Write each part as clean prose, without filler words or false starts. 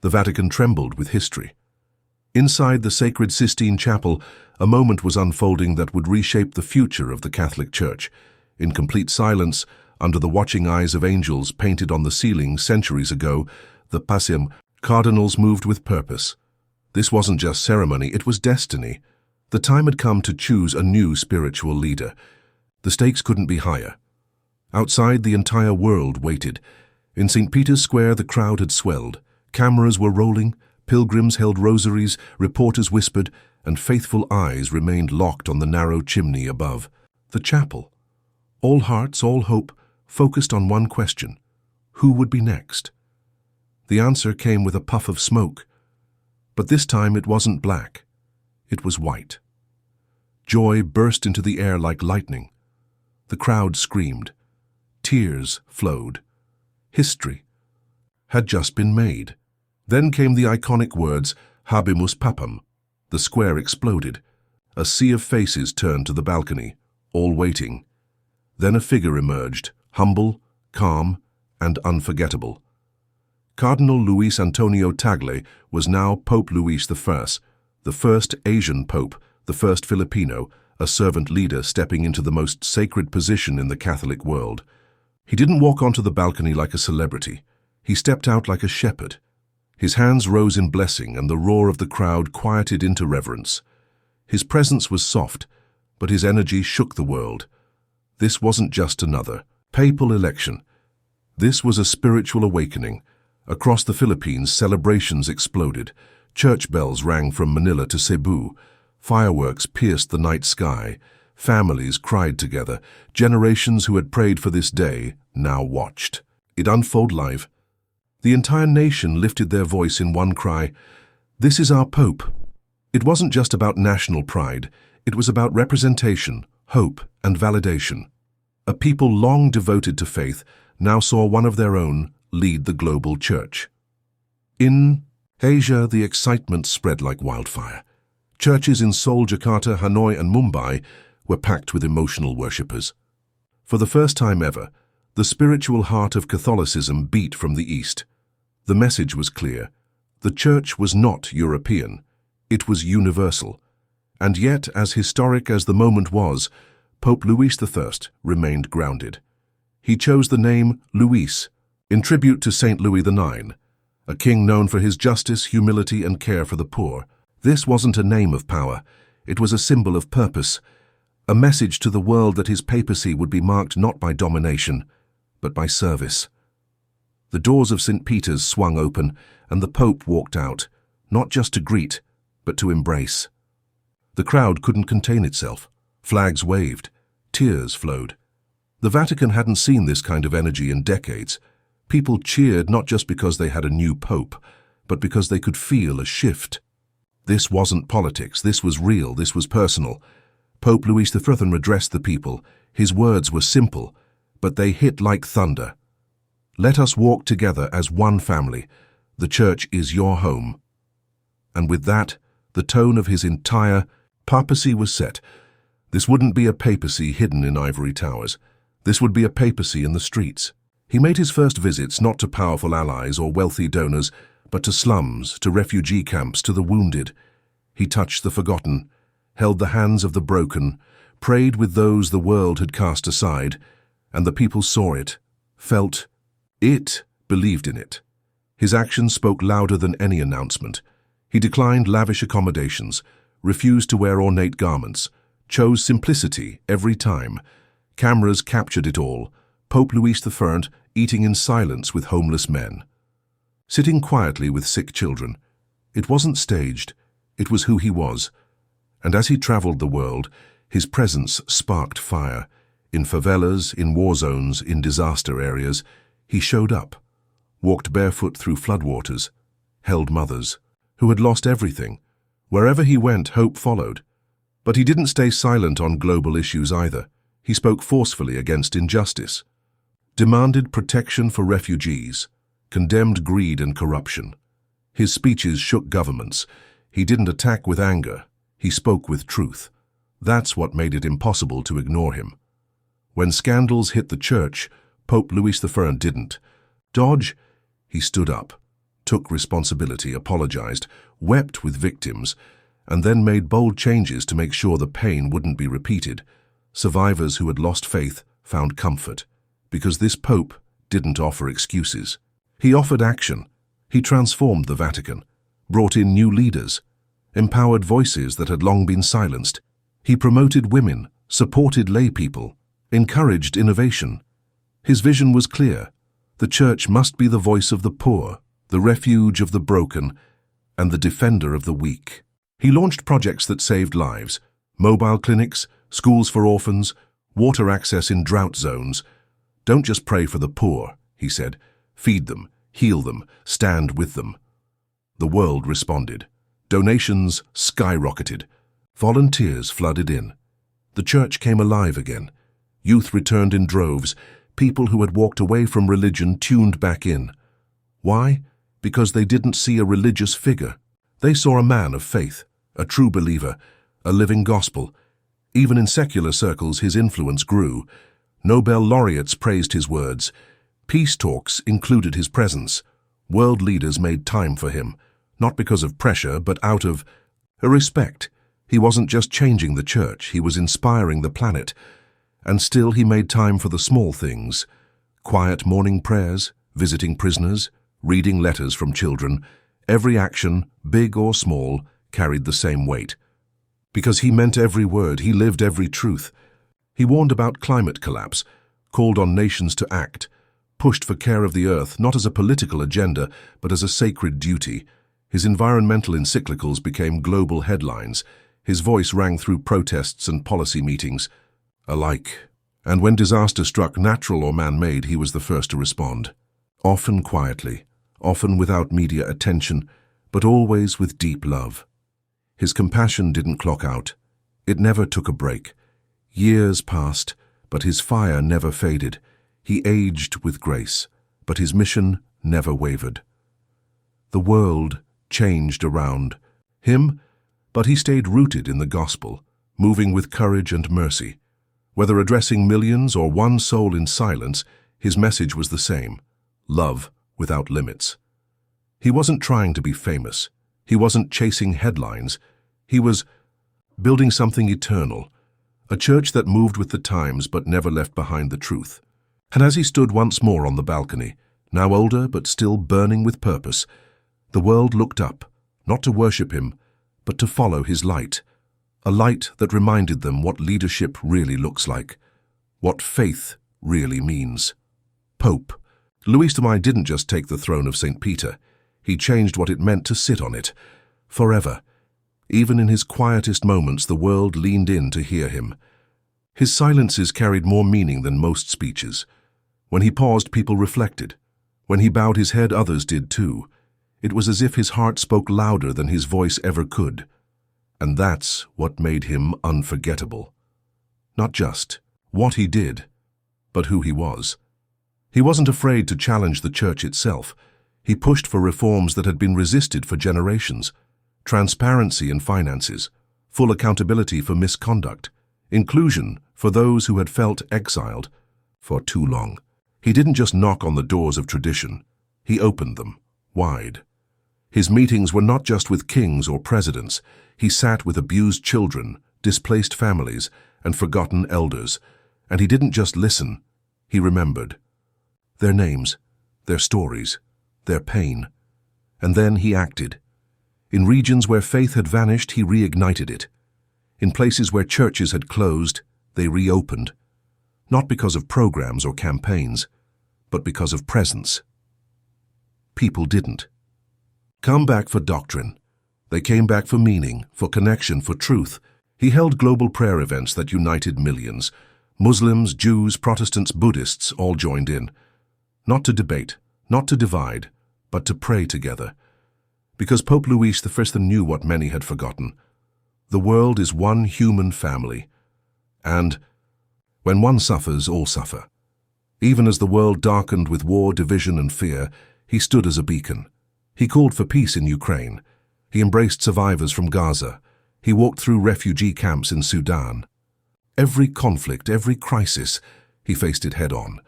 The Vatican trembled with history. Inside the sacred Sistine Chapel, a moment was unfolding that would reshape the future of the Catholic Church. In complete silence, under the watching eyes of angels painted on the ceiling centuries ago, the College Cardinals moved with purpose. This wasn't just ceremony, it was destiny. The time had come to choose a new spiritual leader. The stakes couldn't be higher. Outside, the entire world waited. In St. Peter's Square, the crowd had swelled. Cameras were rolling, pilgrims held rosaries, reporters whispered, and faithful eyes remained locked on the narrow chimney above. The chapel. All hearts, all hope, focused on one question: who would be next? The answer came with a puff of smoke. But this time it wasn't black. It was white. Joy burst into the air like lightning. The crowd screamed. Tears flowed. History had just been made. Then came the iconic words, Habemus Papam. The square exploded. A sea of faces turned to the balcony, all waiting. Then a figure emerged, humble, calm, and unforgettable. Cardinal Luis Antonio Tagle was now Pope Luis I, the first Asian pope, the first Filipino, a servant leader stepping into the most sacred position in the Catholic world. He didn't walk onto the balcony like a celebrity. He stepped out like a shepherd. His hands rose in blessing, and the roar of the crowd quieted into reverence. His presence was soft, but his energy shook the world. This wasn't just another papal election. This was a spiritual awakening. Across the Philippines, celebrations exploded. Church bells rang from Manila to Cebu. Fireworks pierced the night sky. Families cried together. Generations who had prayed for this day now watched it unfold live. The entire nation lifted their voice in one cry: "This is our Pope." It wasn't just about national pride. It was about representation, hope, and validation. A people long devoted to faith now saw one of their own lead the global church. In Asia, the excitement spread like wildfire. Churches in Seoul, Jakarta, Hanoi, and Mumbai were packed with emotional worshippers. For the first time ever, the spiritual heart of Catholicism beat from the East. The message was clear. The Church was not European. It was universal. And yet, as historic as the moment was, Pope Louis I remained grounded. He chose the name Louis in tribute to Saint Louis IX, a king known for his justice, humility, and care for the poor. This wasn't a name of power. It was a symbol of purpose, a message to the world that his papacy would be marked not by domination, but by service. The doors of St. Peter's swung open, and the Pope walked out, not just to greet, but to embrace. The crowd couldn't contain itself. Flags waved. Tears flowed. The Vatican hadn't seen this kind of energy in decades. People cheered not just because they had a new pope, but because they could feel a shift. This wasn't politics. This was real. This was personal. Pope Louis XIII addressed the people. His words were simple, but they hit like thunder. "Let us walk together as one family. The Church is your home." And with that, the tone of his entire papacy was set. This wouldn't be a papacy hidden in ivory towers. This would be a papacy in the streets. He made his first visits not to powerful allies or wealthy donors, but to slums, to refugee camps, to the wounded. He touched the forgotten, held the hands of the broken, prayed with those the world had cast aside, and the people saw it, felt it, believed in it. His actions spoke louder than any announcement. He declined lavish accommodations, refused to wear ornate garments, chose simplicity every time. Cameras captured it all. Pope Louis I eating in silence with homeless men, sitting quietly with sick children. It wasn't staged. It was who he was. And as he traveled the world, his presence sparked fire. In favelas, in war zones, in disaster areas, he showed up, walked barefoot through floodwaters, held mothers who had lost everything. Wherever he went, hope followed. But he didn't stay silent on global issues either. He spoke forcefully against injustice, demanded protection for refugees, condemned greed and corruption. His speeches shook governments. He didn't attack with anger. He spoke with truth. That's what made it impossible to ignore him. When scandals hit the Church, Pope Louis I didn't dodge. He stood up, took responsibility, apologized, wept with victims, and then made bold changes to make sure the pain wouldn't be repeated. Survivors who had lost faith found comfort, because this Pope didn't offer excuses. He offered action. He transformed the Vatican, brought in new leaders, empowered voices that had long been silenced. He promoted women, supported lay people, encouraged innovation. His vision was clear. The Church must be the voice of the poor, the refuge of the broken, and the defender of the weak. He launched projects that saved lives: mobile clinics, schools for orphans, water access in drought zones. "Don't just pray for the poor," he said. "Feed them, heal them, stand with them." The world responded. Donations skyrocketed. Volunteers flooded in. The Church came alive again. Youth returned in droves. People who had walked away from religion tuned back in. Why? Because they didn't see a religious figure. They saw a man of faith, a true believer, a living gospel. Even in secular circles, his influence grew. Nobel laureates praised his words. Peace talks included his presence. World leaders made time for him, not because of pressure, but out of a respect. He wasn't just changing the Church, he was inspiring the planet. And still he made time for the small things: quiet morning prayers, visiting prisoners, reading letters from children. Every action, big or small, carried the same weight. Because he meant every word, he lived every truth. He warned about climate collapse, called on nations to act, pushed for care of the earth, not as a political agenda, but as a sacred duty. His environmental encyclicals became global headlines. His voice rang through protests and policy meetings alike. And when disaster struck, natural or man-made, he was the first to respond. Often quietly, often without media attention, but always with deep love. His compassion didn't clock out. It never took a break. Years passed, but his fire never faded. He aged with grace, but his mission never wavered. The world changed around him, but he stayed rooted in the gospel, moving with courage and mercy. Whether addressing millions or one soul in silence, his message was the same: love without limits. He wasn't trying to be famous. He wasn't chasing headlines. He was building something eternal, a church that moved with the times but never left behind the truth. And as he stood once more on the balcony, now older but still burning with purpose, the world looked up, not to worship him, but to follow his light, a light that reminded them what leadership really looks like, what faith really means. Pope Louis XI didn't just take the throne of St. Peter. He changed what it meant to sit on it, forever. Even in his quietest moments, the world leaned in to hear him. His silences carried more meaning than most speeches. When he paused, people reflected. When he bowed his head, others did too. It was as if his heart spoke louder than his voice ever could. And that's what made him unforgettable. Not just what he did, but who he was. He wasn't afraid to challenge the Church itself. He pushed for reforms that had been resisted for generations: transparency in finances, full accountability for misconduct, inclusion for those who had felt exiled for too long. He didn't just knock on the doors of tradition. He opened them wide. His meetings were not just with kings or presidents. He sat with abused children, displaced families, and forgotten elders. And he didn't just listen. He remembered their names, their stories, their pain. And then he acted. In regions where faith had vanished, he reignited it. In places where churches had closed, they reopened. Not because of programs or campaigns, but because of presence. People didn't come back for doctrine. They came back for meaning, for connection, for truth. He held global prayer events that united millions. Muslims, Jews, Protestants, Buddhists all joined in. Not to debate, not to divide, but to pray together. Because Pope Louis XI knew what many had forgotten. The world is one human family. And when one suffers, all suffer. Even as the world darkened with war, division, and fear, he stood as a beacon. He called for peace in Ukraine. He embraced survivors from Gaza. He walked through refugee camps in Sudan. Every conflict, every crisis, he faced it head-on,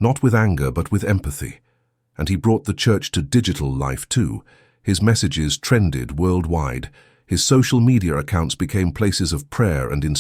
not with anger but with empathy. and he brought the church to digital life too. His messages trended worldwide. His social media accounts became places of prayer and